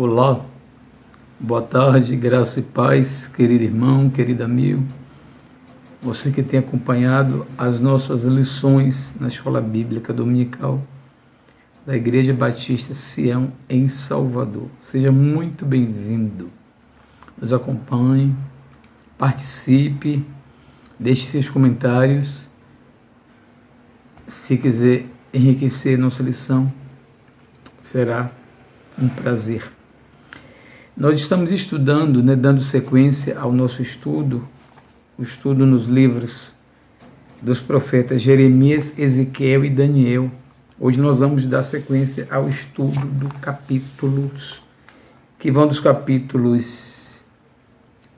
Olá, boa tarde, graça e paz, querido irmão, querido amigo, você que tem acompanhado as nossas lições na Escola Bíblica Dominical da Igreja Batista Sião, em Salvador. Seja muito bem-vindo, nos acompanhe, participe, deixe seus comentários, se quiser enriquecer nossa lição, será um prazer. Nós estamos estudando, dando sequência ao nosso estudo, o estudo nos livros dos profetas Jeremias, Ezequiel e Daniel. Hoje nós vamos dar sequência ao estudo dos capítulos, que vão dos capítulos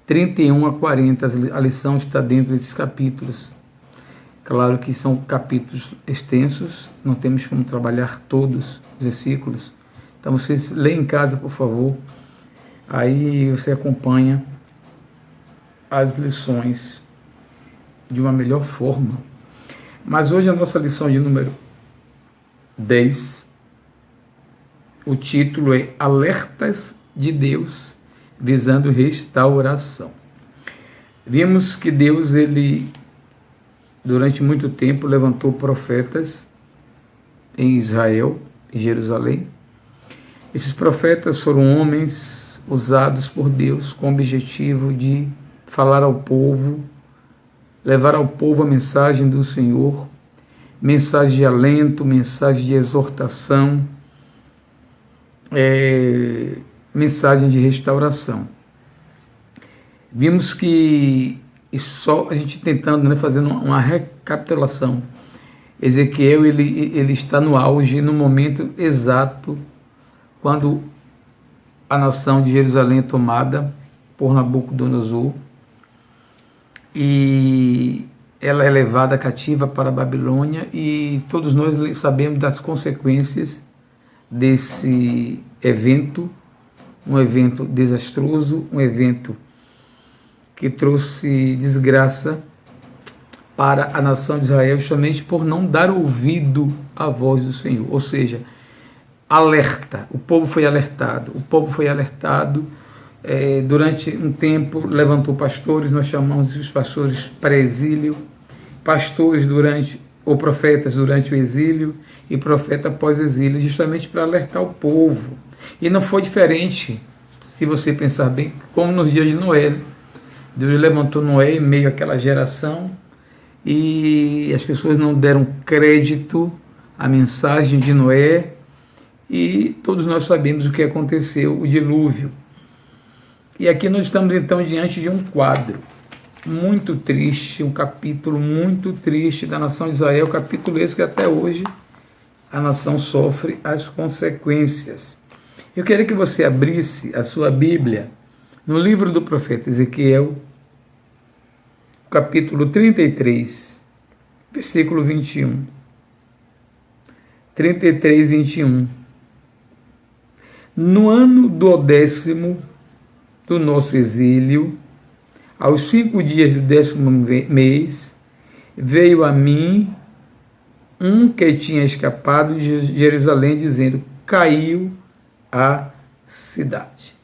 31 a 40. A lição está dentro desses capítulos. Claro que são capítulos extensos, não temos como trabalhar todos os versículos. Então vocês leem em casa, por favor. Aí você acompanha as lições de uma melhor forma. Mas hoje a nossa lição de número 10, o título é Alertas de Deus visando restauração. Vimos que Deus, durante muito tempo, levantou profetas em Israel, em Jerusalém. Esses profetas foram homens usados por Deus com o objetivo de falar ao povo, levar ao povo a mensagem do Senhor, mensagem de alento, mensagem de exortação, mensagem de restauração. Vimos que isso só a gente tentando, fazendo uma recapitulação. Ezequiel ele está no auge, no momento exato, quando a nação de Jerusalém é tomada por Nabucodonosor e ela é levada cativa para a Babilônia, e todos nós sabemos das consequências desse evento, um evento desastroso, um evento que trouxe desgraça para a nação de Israel, justamente por não dar ouvido à voz do Senhor, ou seja, alerta, o povo foi alertado, durante um tempo levantou pastores, nós chamamos os pastores pré-exílio, pastores ou profetas durante o exílio e profeta pós-exílio, justamente para alertar o povo. E não foi diferente, se você pensar bem, como nos dias de Noé. Deus levantou Noé em meio àquela geração e as pessoas não deram crédito à mensagem de Noé, e todos nós sabemos o que aconteceu, o dilúvio. E aqui nós estamos então diante de um quadro muito triste, um capítulo muito triste da nação de Israel, capítulo esse que até hoje a nação sofre as consequências. Eu queria que você abrisse a sua Bíblia no livro do profeta Ezequiel, capítulo 33, versículo 21. 33, 21. No ano do 10º do nosso exílio, aos 5 dias do 10º mês, veio a mim um que tinha escapado de Jerusalém, dizendo: caiu a cidade.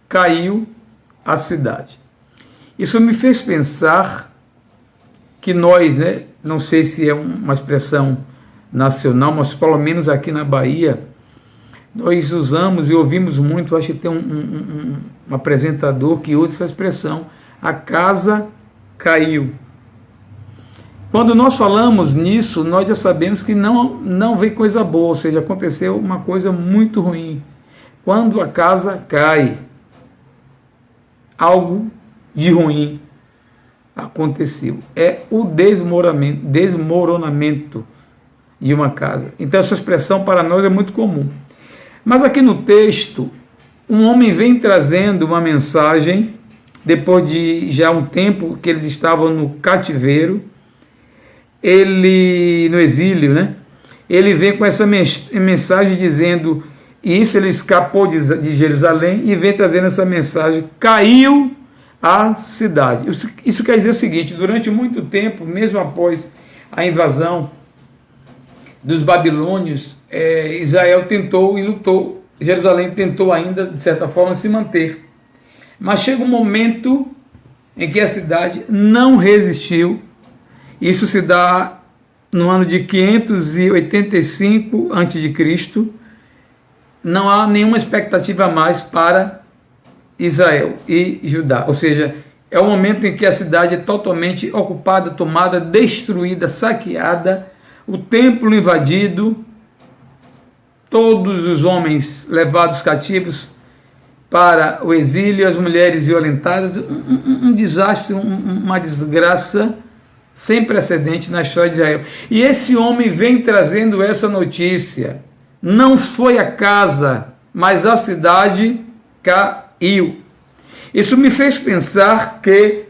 Caiu a cidade. Isso me fez pensar que nós, não sei se é uma expressão nacional, mas pelo menos aqui na Bahia, nós usamos e ouvimos muito, acho que tem um apresentador que usa essa expressão: a casa caiu. Quando nós falamos nisso, nós já sabemos que não vem coisa boa, ou seja, aconteceu uma coisa muito ruim. Quando a casa cai, algo de ruim aconteceu. É o desmoronamento de uma casa. Então essa expressão para nós é muito comum. Mas aqui no texto, um homem vem trazendo uma mensagem, depois de já um tempo que eles estavam no cativeiro, no exílio, ele vem com essa mensagem dizendo, e isso ele escapou de Jerusalém, e vem trazendo essa mensagem: caiu a cidade. Isso quer dizer o seguinte: durante muito tempo, mesmo após a invasão dos babilônios, Israel tentou e lutou Jerusalém tentou ainda, de certa forma, se manter. Mas chega um momento em que a cidade não resistiu. Isso se dá no ano de 585 a.C. Não há nenhuma expectativa a mais para Israel e Judá. Ou seja, é o momento em que a cidade é totalmente ocupada, tomada, destruída, saqueada, o templo invadido, todos os homens levados cativos para o exílio, as mulheres violentadas, um desastre, uma desgraça sem precedente na história de Israel. E esse homem vem trazendo essa notícia. Não foi a casa, mas a cidade caiu. Isso me fez pensar que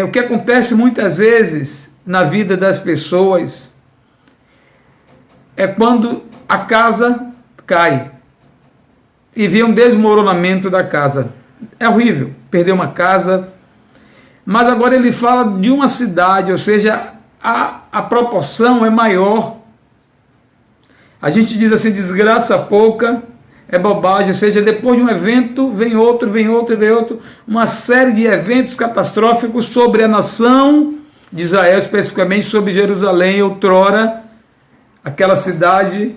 o que acontece muitas vezes na vida das pessoas é quando a casa cai e vê um desmoronamento da casa. É horrível perder uma casa, mas agora ele fala de uma cidade, ou seja, a proporção é maior. A gente diz assim, desgraça pouca é bobagem, ou seja, depois de um evento vem outro, vem outro, vem outro, uma série de eventos catastróficos sobre a nação de Israel, especificamente sobre Jerusalém, outrora, aquela cidade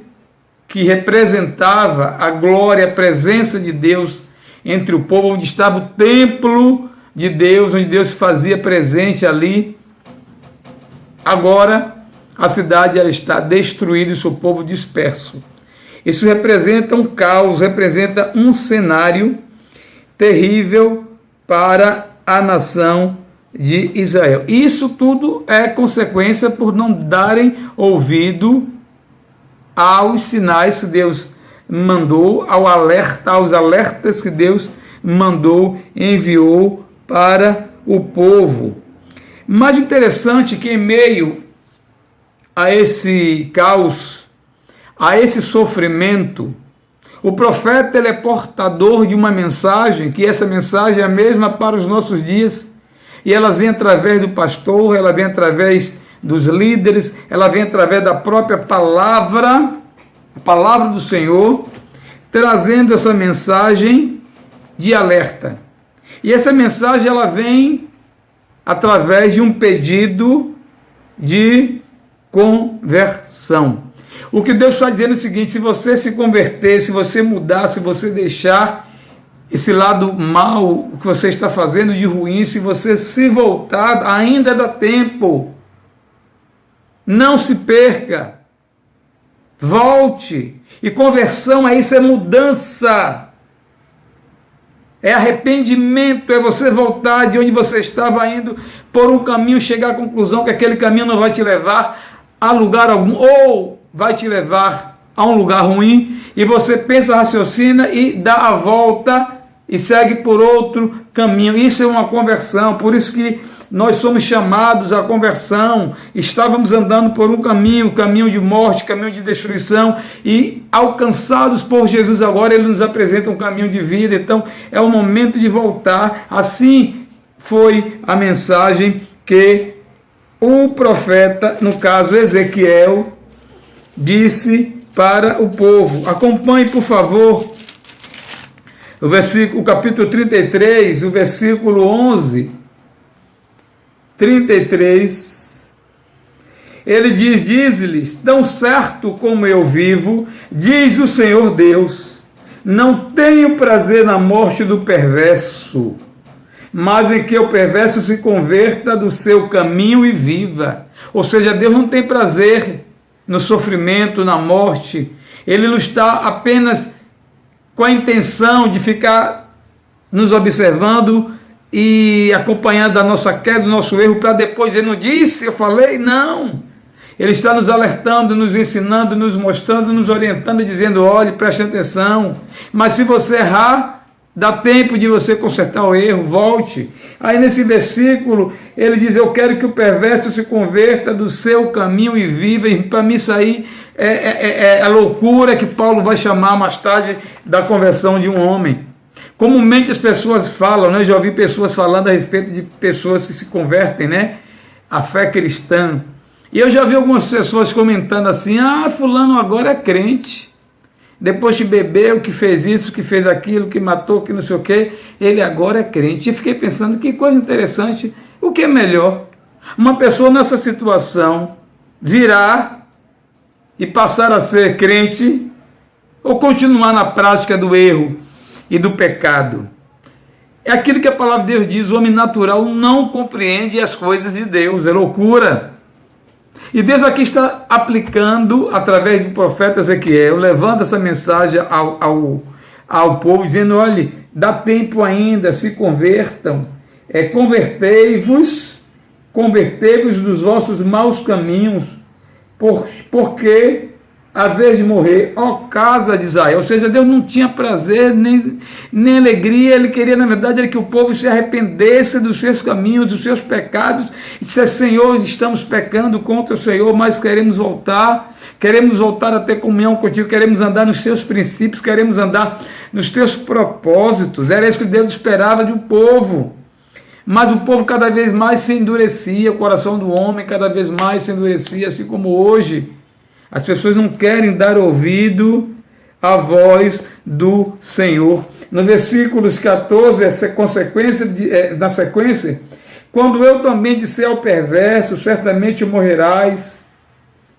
que representava a glória, a presença de Deus entre o povo, onde estava o templo de Deus, onde Deus se fazia presente ali. Agora, a cidade ela está destruída e seu povo disperso. Isso representa um caos, representa um cenário terrível para a nação de Israel. Isso tudo é consequência por não darem ouvido aos sinais que Deus mandou, aos alertas que Deus mandou, enviou para o povo. Mas interessante que em meio a esse caos, a esse sofrimento, o profeta ele é portador de uma mensagem, que essa mensagem é a mesma para os nossos dias, e ela vem através do pastor, ela vem através dos líderes, ela vem através da própria palavra, a palavra do Senhor, trazendo essa mensagem de alerta. E essa mensagem ela vem através de um pedido de conversão. O que Deus está dizendo é o seguinte: se você se converter, se você mudar, se você deixar esse lado mal que você está fazendo de ruim, se você se voltar, ainda dá tempo. Não se perca. Volte. E conversão é isso, é mudança. É arrependimento, é você voltar de onde você estava indo por um caminho, chegar à conclusão que aquele caminho não vai te levar a lugar algum, ou vai te levar a um lugar ruim, e você pensa, raciocina e dá a volta e segue por outro caminho. Isso é uma conversão, por isso que nós somos chamados à conversão. Estávamos andando por um caminho de morte, caminho de destruição, e alcançados por Jesus agora, Ele nos apresenta um caminho de vida. Então é o momento de voltar. Assim foi a mensagem que o profeta, no caso Ezequiel, disse para o povo. Acompanhe, por favor, o capítulo 33, o versículo 11. 33, ele diz-lhes, tão certo como eu vivo, diz o Senhor Deus, não tenho prazer na morte do perverso, mas em que o perverso se converta do seu caminho e viva. Ou seja, Deus não tem prazer no sofrimento, na morte. Ele não está apenas com a intenção de ficar nos observando e acompanhando a nossa queda, o nosso erro, para depois ele não disse, eu falei, não. Ele está nos alertando, nos ensinando, nos mostrando, nos orientando, dizendo, olhe, preste atenção. Mas se você errar, dá tempo de você consertar o erro, volte. Aí nesse versículo, ele diz, eu quero que o perverso se converta do seu caminho e viva. E para mim isso aí é a loucura que Paulo vai chamar mais tarde da conversão de um homem. Comumente as pessoas falam, né? Já ouvi pessoas falando a respeito de pessoas que se convertem, né? A fé cristã. E eu já vi algumas pessoas comentando assim, fulano agora é crente. depois que bebeu, que fez isso, que fez aquilo, que matou, que não sei o quê, ele agora é crente. E fiquei pensando, que coisa interessante, o que é melhor? Uma pessoa nessa situação virar e passar a ser crente ou continuar na prática do erro e do pecado? É aquilo que a palavra de Deus diz: o homem natural não compreende as coisas de Deus, é loucura. E Deus aqui está aplicando, através do profeta Ezequiel, levando essa mensagem ao povo, dizendo: olhe, dá tempo ainda, se convertam, convertei-vos dos vossos maus caminhos, porque a vez de morrer, ó casa de Israel. Ou seja, Deus não tinha prazer nem alegria. Ele queria, na verdade, que o povo se arrependesse dos seus caminhos, dos seus pecados, e dissesse: Senhor, estamos pecando contra o Senhor, mas queremos voltar a ter comunhão contigo, queremos andar nos teus princípios, queremos andar nos teus propósitos. Era isso que Deus esperava de um povo. Mas o povo cada vez mais se endurecia, o coração do homem cada vez mais se endurecia, assim como hoje. As pessoas não querem dar ouvido à voz do Senhor. No versículos 14, na sequência, quando eu também disser ao perverso, certamente morrerás,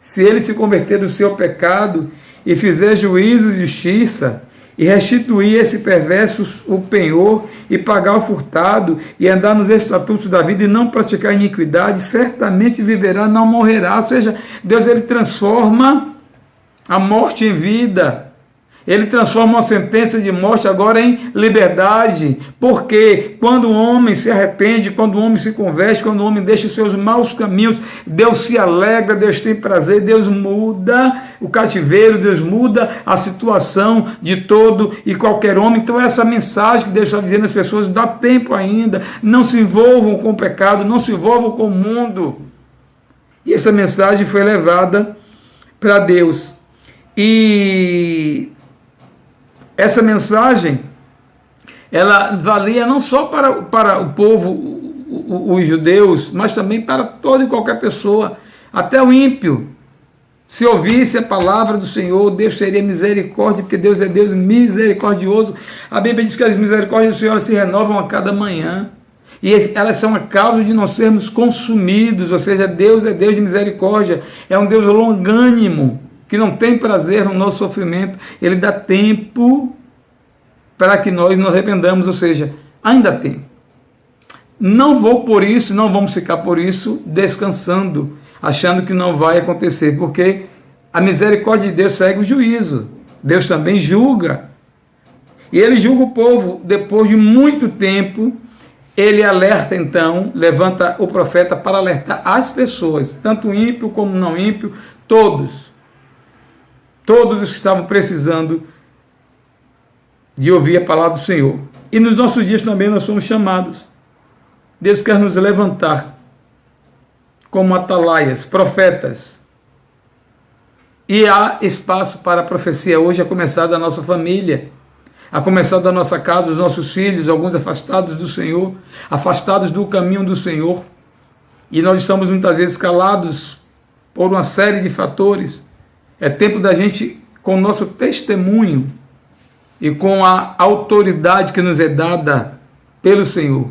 se ele se converter do seu pecado e fizer juízo e justiça, e restituir esse perverso o penhor, e pagar o furtado, e andar nos estatutos da vida, e não praticar iniquidade, certamente viverá, não morrerá. Ou seja, Deus, ele transforma a morte em vida. Ele transforma uma sentença de morte agora em liberdade. Porque quando o homem se arrepende, quando o homem se converte, quando o homem deixa os seus maus caminhos, Deus se alegra, Deus tem prazer, Deus muda o cativeiro, Deus muda a situação de todo e qualquer homem. Então essa mensagem que Deus está dizendo às pessoas: dá tempo ainda, não se envolvam com o pecado, não se envolvam com o mundo. E essa mensagem foi levada para Deus. E essa mensagem, ela valia não só para o povo, os judeus, mas também para toda e qualquer pessoa, até o ímpio. Se ouvisse a palavra do Senhor, Deus teria misericórdia, porque Deus é Deus misericordioso. A Bíblia diz que as misericórdias do Senhor se renovam a cada manhã, e elas são a causa de não sermos consumidos. Ou seja, Deus é Deus de misericórdia, é um Deus longânimo, que não tem prazer no nosso sofrimento. Ele dá tempo para que nós nos arrependamos, ou seja, ainda há tempo. Não vamos ficar por isso descansando, achando que não vai acontecer, porque a misericórdia de Deus segue o juízo. Deus também julga. E ele julga o povo depois de muito tempo. Ele alerta então, levanta o profeta para alertar as pessoas, tanto ímpio como não ímpio, todos os que estavam precisando de ouvir a palavra do Senhor. E nos nossos dias também nós somos chamados. Deus quer nos levantar como atalaias, profetas. E há espaço para a profecia hoje, a começar da nossa família, a começar da nossa casa, dos nossos filhos, alguns afastados do Senhor, afastados do caminho do Senhor. E nós estamos muitas vezes calados por uma série de fatores. É tempo da gente, com o nosso testemunho e com a autoridade que nos é dada pelo Senhor,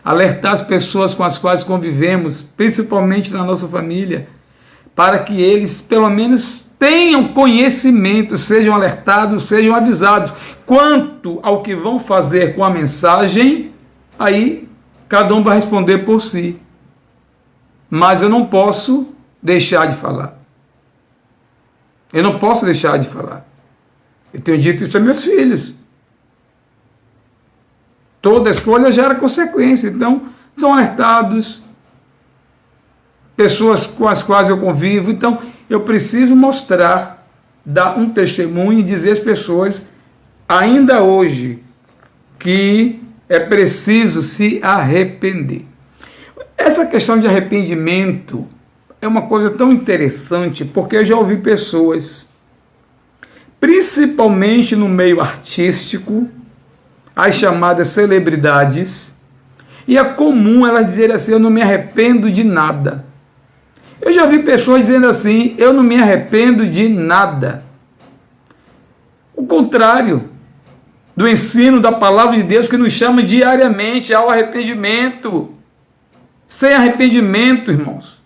alertar as pessoas com as quais convivemos, principalmente na nossa família, para que eles, pelo menos, tenham conhecimento, sejam alertados, sejam avisados. Quanto ao que vão fazer com a mensagem, aí cada um vai responder por si. Mas eu não posso deixar de falar. Eu não posso deixar de falar. Eu tenho dito isso a meus filhos. Toda escolha gera consequência. Então, são alertados pessoas com as quais eu convivo. Então, eu preciso mostrar, dar um testemunho e dizer às pessoas, ainda hoje, que é preciso se arrepender. Essa questão de arrependimento é uma coisa tão interessante, porque eu já ouvi pessoas, principalmente no meio artístico, as chamadas celebridades, e é comum elas dizerem assim: eu não me arrependo de nada. Eu já vi pessoas dizendo assim: eu não me arrependo de nada. o contrário do ensino da palavra de Deus que nos chama diariamente ao arrependimento. Sem arrependimento, irmãos,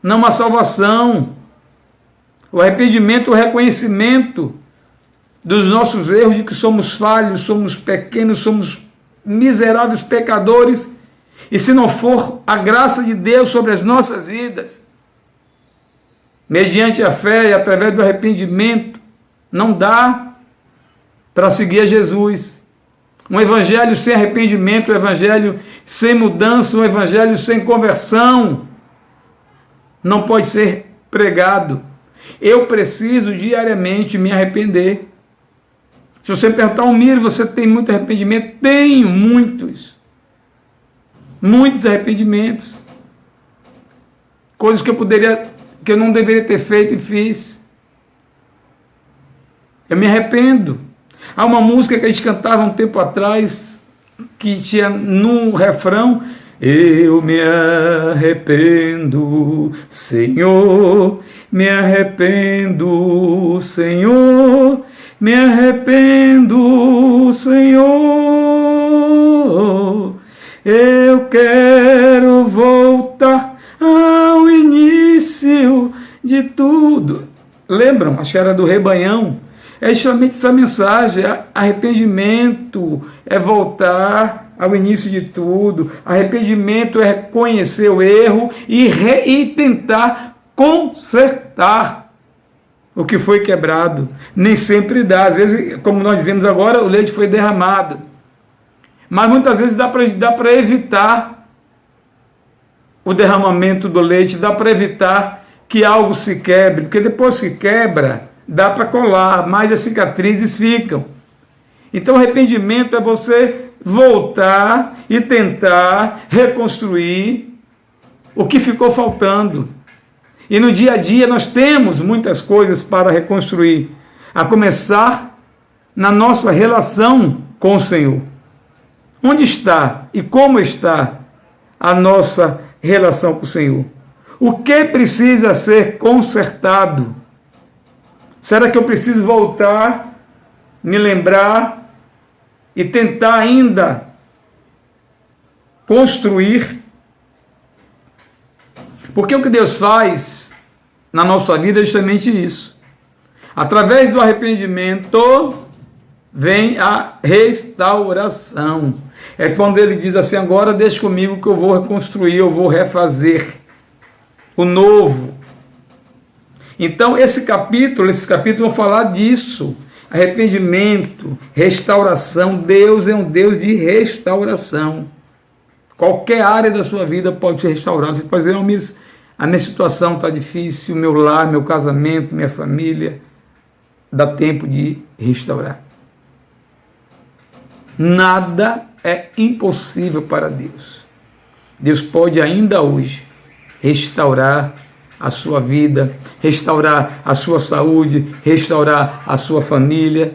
não há salvação. O arrependimento é o reconhecimento dos nossos erros, de que somos falhos, somos pequenos, somos miseráveis pecadores, e se não for a graça de Deus sobre as nossas vidas, mediante a fé e através do arrependimento, não dá para seguir a Jesus. Um evangelho sem arrependimento, um evangelho sem mudança, um evangelho sem conversão, não pode ser pregado. Eu preciso diariamente me arrepender. Se você me perguntar, Almir, você tem muito arrependimento? Tenho muitos arrependimentos. Coisas que eu não deveria ter feito e fiz. Eu me arrependo. Há uma música que a gente cantava um tempo atrás, que tinha no refrão: eu me arrependo, Senhor, me arrependo, Senhor, me arrependo, Senhor, eu quero voltar ao início de tudo. Lembram? Acho que era do Rebanhão. É justamente essa mensagem: arrependimento é voltar ao início de tudo, arrependimento é reconhecer o erro e tentar consertar o que foi quebrado. Nem sempre dá, às vezes, como nós dizemos agora, o leite foi derramado, mas muitas vezes dá para evitar o derramamento do leite, dá para evitar que algo se quebre, porque depois que quebra, dá para colar, mas as cicatrizes ficam. Então, arrependimento é você voltar e tentar reconstruir o que ficou faltando. E no dia a dia nós temos muitas coisas para reconstruir, a começar na nossa relação com o Senhor. Onde está e como está a nossa relação com o Senhor? O que precisa ser consertado? Será que eu preciso voltar, me lembrar e tentar ainda construir? Porque o que Deus faz na nossa vida é justamente isso. Através do arrependimento vem a restauração. É quando ele diz assim: agora deixe comigo que eu vou reconstruir, eu vou refazer o novo. Então esses capítulos vão falar disso. Arrependimento, restauração. Deus é um Deus de restauração. Qualquer área da sua vida pode ser restaurada. Você pode dizer: a minha situação está difícil, meu lar, meu casamento, minha família. Dá tempo de restaurar. Nada é impossível para Deus. Deus pode ainda hoje restaurar a sua vida, restaurar a sua saúde, restaurar a sua família.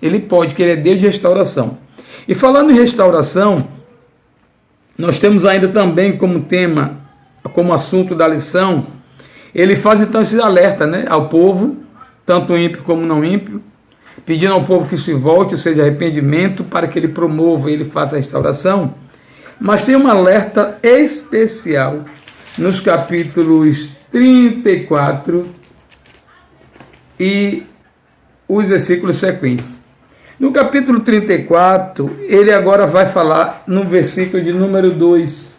Ele pode, porque Ele é Deus de restauração. E falando em restauração, nós temos ainda também como tema, como assunto da lição, ele faz então esse alerta, né, ao povo, tanto ímpio como não ímpio, pedindo ao povo que se volte, ou seja, arrependimento, para que ele promova e ele faça a restauração. Mas tem um alerta especial nos capítulos 34 e os versículos sequentes. No capítulo 34, ele agora vai falar no versículo de número 2,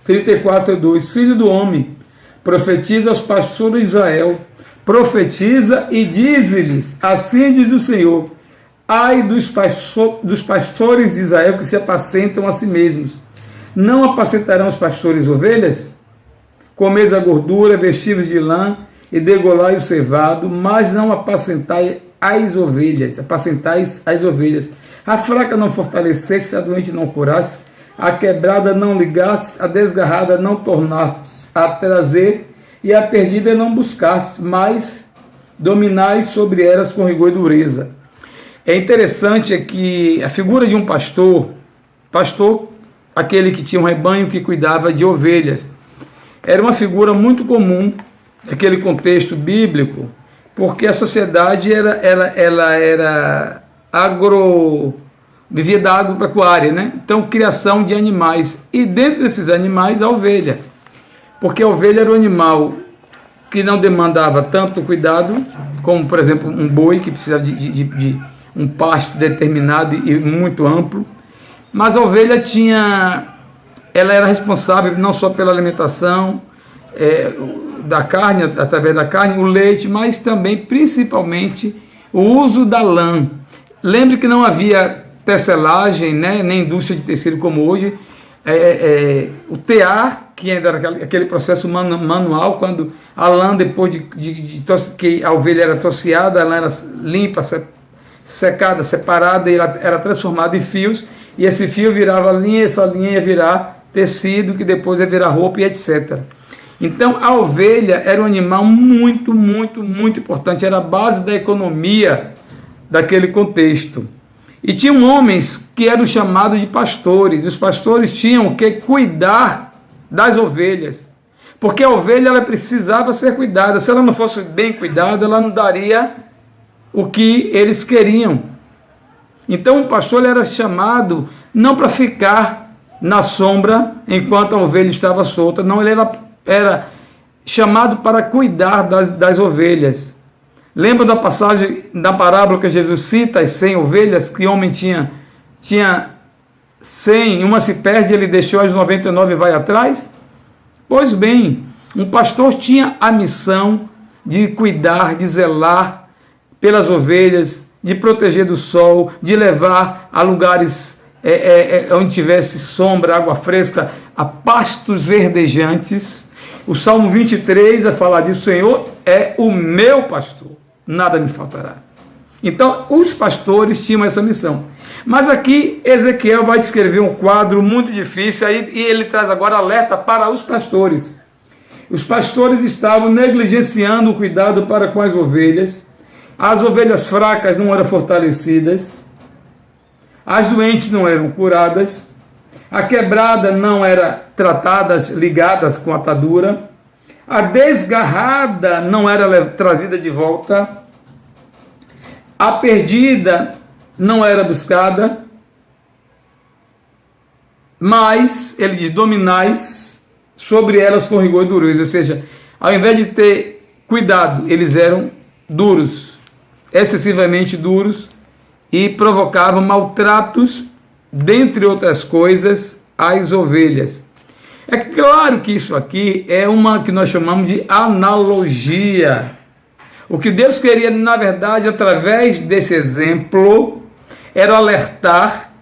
34:2, filho do homem, profetiza aos pastores de Israel, profetiza e dize-lhes, assim diz o Senhor: ai dos pastores de Israel que se apacentam a si mesmos. Não apacentarão os pastores ovelhas? Comeis a gordura, vestivos de lã e degolai o cevado, mas não apacentai as ovelhas. Apacentais as ovelhas. A fraca não fortaleceste, a doente não curaste, a quebrada não ligastes, a desgarrada não tornastes a trazer, e a perdida não buscaste, mas dominais sobre elas com rigor e dureza. É interessante que a figura de um pastor, aquele que tinha um rebanho que cuidava de ovelhas, era uma figura muito comum naquele contexto bíblico, porque a sociedade ela era vivia da agropecuária, né? Então, criação de animais. E dentro desses animais, a ovelha. Porque a ovelha era um animal que não demandava tanto cuidado, como, por exemplo, um boi, que precisava de um pasto determinado e muito amplo. Mas a ovelha ela era responsável não só pela alimentação da carne, através da carne, o leite, mas também, principalmente, o uso da lã. Lembre que não havia tecelagem, né, nem indústria de tecido como hoje. O tear, que era aquele processo manual, quando a lã, depois que a ovelha era tosseada, ela era limpa, secada, separada, e ela era transformada em fios, e esse fio virava linha, essa linha ia virar tecido, que depois ia virar roupa e etc. Então, a ovelha era um animal muito, muito, muito importante, era a base da economia daquele contexto. E tinham homens que eram chamados de pastores. Os pastores tinham que cuidar das ovelhas, porque a ovelha ela precisava ser cuidada. Se ela não fosse bem cuidada, ela não daria o que eles queriam. Então o pastor ele era chamado não para ficar na sombra enquanto a ovelha estava solta, não, ele era chamado para cuidar das ovelhas. Lembra da passagem da parábola que Jesus cita, as 100 ovelhas, que o homem tinha 100, uma se perde, ele deixou as 99 e vai atrás? Pois bem, um pastor tinha a missão de cuidar, de zelar pelas ovelhas, de proteger do sol, de levar a lugares onde tivesse sombra, água fresca, a pastos verdejantes. O Salmo 23 vai falar disso: o Senhor é o meu pastor, nada me faltará. Então, os pastores tinham essa missão. Mas aqui, Ezequiel vai descrever um quadro muito difícil, e ele traz agora alerta para os pastores. Os pastores estavam negligenciando o cuidado para com as ovelhas fracas não eram fortalecidas, as doentes não eram curadas, a quebrada não era tratada, ligadas com atadura, a desgarrada não era trazida de volta, a perdida não era buscada, mas, ele diz, dominais sobre elas com rigor e dureza. Ou seja, ao invés de ter cuidado, eles eram duros, excessivamente duros, e provocavam maltratos, dentre outras coisas, às ovelhas. É claro que isso aqui é uma que nós chamamos de analogia. O que Deus queria, na verdade, através desse exemplo, era alertar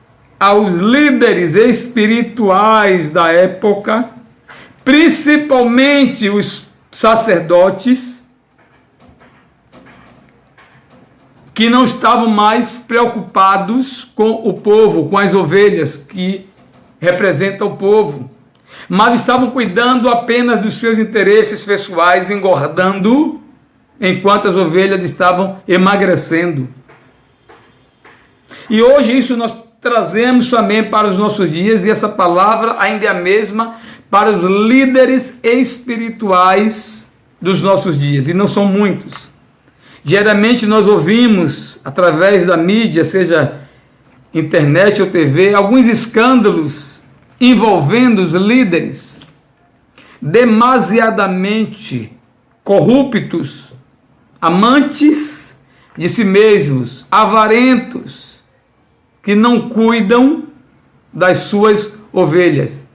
aos líderes espirituais da época, principalmente os sacerdotes, que não estavam mais preocupados com o povo, com as ovelhas que representam o povo, mas estavam cuidando apenas dos seus interesses pessoais, engordando, enquanto as ovelhas estavam emagrecendo. E hoje isso nós trazemos também para os nossos dias, e essa palavra ainda é a mesma para os líderes espirituais dos nossos dias, e não são muitos. Diariamente nós ouvimos, através da mídia, seja internet ou TV, alguns escândalos envolvendo os líderes demasiadamente corruptos, amantes de si mesmos, avarentos, que não cuidam das suas ovelhas.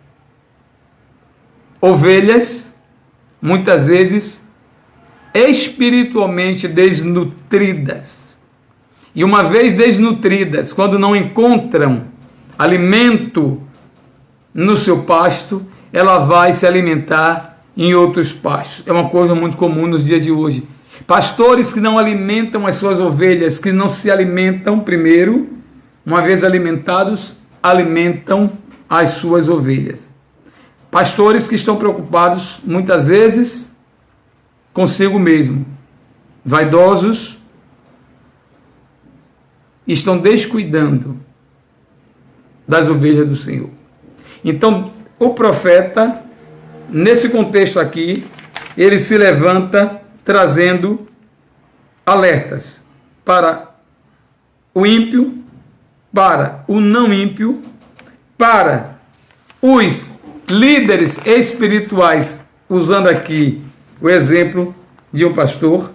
Ovelhas, muitas vezes, espiritualmente desnutridas. E uma vez desnutridas, quando não encontram alimento no seu pasto, ela vai se alimentar em outros pastos. É uma coisa muito comum nos dias de hoje. Pastores que não alimentam as suas ovelhas, que não se alimentam primeiro, uma vez alimentados, alimentam as suas ovelhas. Pastores que estão preocupados, muitas vezes, consigo mesmo, vaidosos, estão descuidando das ovelhas do Senhor. Então, o profeta, nesse contexto aqui, ele se levanta trazendo alertas para o ímpio, para o não ímpio, para os líderes espirituais, usando aqui o exemplo de um pastor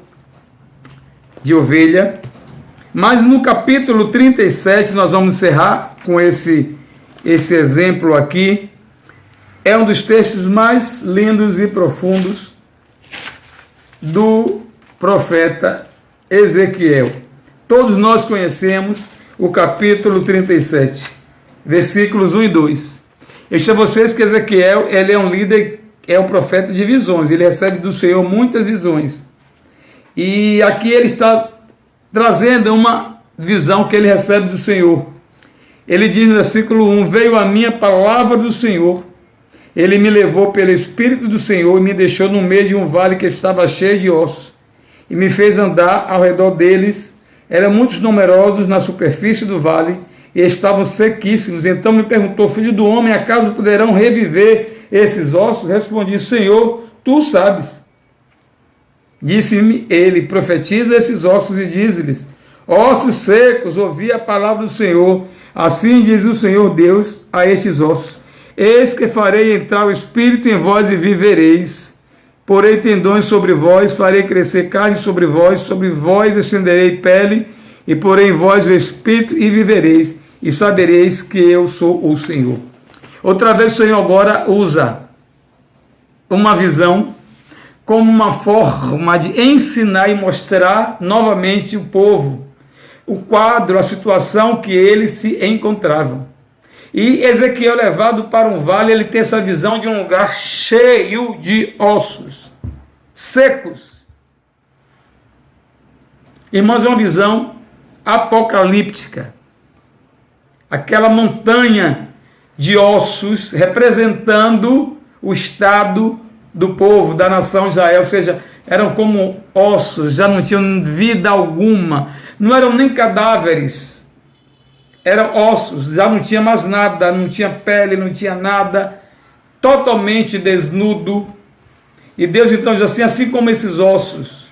de ovelha. Mas no capítulo 37, nós vamos encerrar com esse exemplo aqui. É um dos textos mais lindos e profundos do profeta Ezequiel. Todos nós conhecemos o capítulo 37, versículos 1 e 2. Eu digo a vocês que Ezequiel, ele é um líder, é um profeta de visões, ele recebe do Senhor muitas visões. E aqui ele está trazendo uma visão que ele recebe do Senhor. Ele diz no versículo 1, veio a minha palavra do Senhor, ele me levou pelo Espírito do Senhor e me deixou no meio de um vale que estava cheio de ossos, e me fez andar ao redor deles. Eram muitos numerosos na superfície do vale, e estavam sequíssimos. Então me perguntou, filho do homem, acaso poderão reviver esses ossos? Respondi, Senhor, tu sabes. Disse-me ele, profetiza esses ossos e diz-lhes, ossos secos, ouvi a palavra do Senhor. Assim diz o Senhor Deus a estes ossos, eis que farei entrar o Espírito em vós e vivereis. Porei tendões sobre vós, farei crescer carne sobre vós estenderei pele, e porei em vós o Espírito e vivereis, e sabereis que eu sou o Senhor. Outra vez o Senhor agora usa uma visão como uma forma de ensinar e mostrar novamente o povo, o quadro, a situação que eles se encontravam. E Ezequiel, levado para um vale, ele tem essa visão de um lugar cheio de ossos secos. Irmãos, é uma visão apocalíptica. Aquela montanha de ossos representando o estado do povo, da nação Israel, ou seja, eram como ossos, já não tinham vida alguma, não eram nem cadáveres, eram ossos, já não tinha mais nada, não tinha pele, não tinha nada, totalmente desnudo. E Deus então diz assim como esses ossos,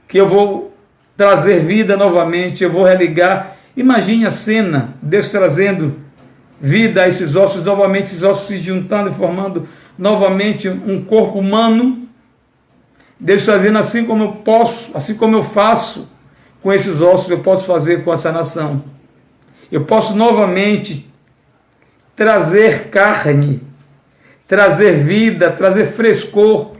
que eu vou trazer vida novamente, eu vou religar. Imagine a cena, Deus trazendo vida a esses ossos, novamente esses ossos se juntando e formando novamente um corpo humano. Deus trazendo assim como eu posso, assim como eu faço com esses ossos, eu posso fazer com essa nação. Eu posso novamente trazer carne, trazer vida, trazer frescor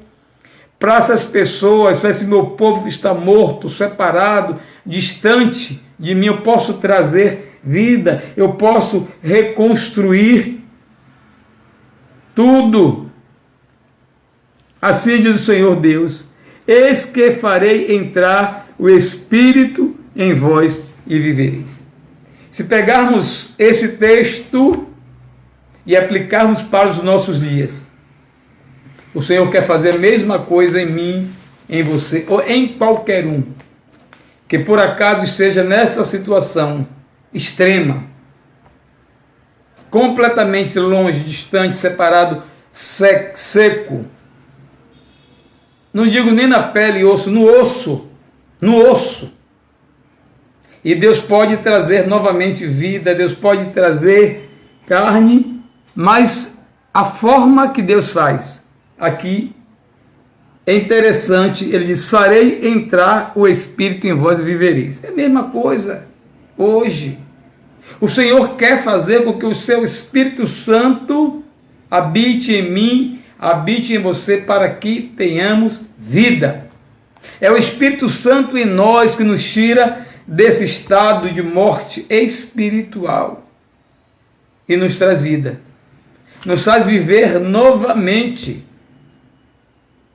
para essas pessoas, para esse meu povo que está morto, separado, distante de mim. Eu posso trazer vida, eu posso reconstruir tudo. Assim diz o Senhor Deus, eis que farei entrar o Espírito em vós e vivereis. Se pegarmos esse texto e aplicarmos para os nossos dias, o Senhor quer fazer a mesma coisa em mim, em você, ou em qualquer um, que por acaso esteja nessa situação extrema, completamente longe, distante, separado, seco. Não digo nem na pele e osso, no osso. E Deus pode trazer novamente vida, Deus pode trazer carne, mas a forma que Deus faz aqui é interessante. Ele diz, farei entrar o Espírito em vós e vivereis. É a mesma coisa hoje. O Senhor quer fazer com que o seu Espírito Santo habite em mim, habite em você, para que tenhamos vida. É o Espírito Santo em nós que nos tira desse estado de morte espiritual e nos traz vida, nos faz viver novamente.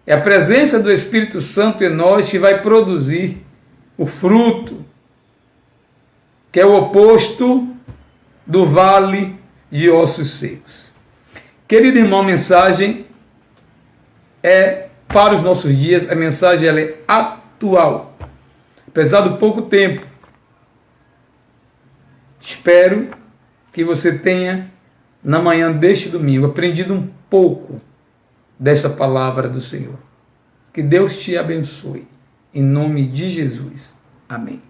É a presença do Espírito Santo em nós que vai produzir o fruto, que é o oposto do vale de ossos secos. Querido irmão, a mensagem é para os nossos dias, a mensagem ela é atual. Apesar do pouco tempo, espero que você tenha, na manhã deste domingo, aprendido um pouco dessa palavra do Senhor. Que Deus te abençoe. em nome de Jesus. Amém.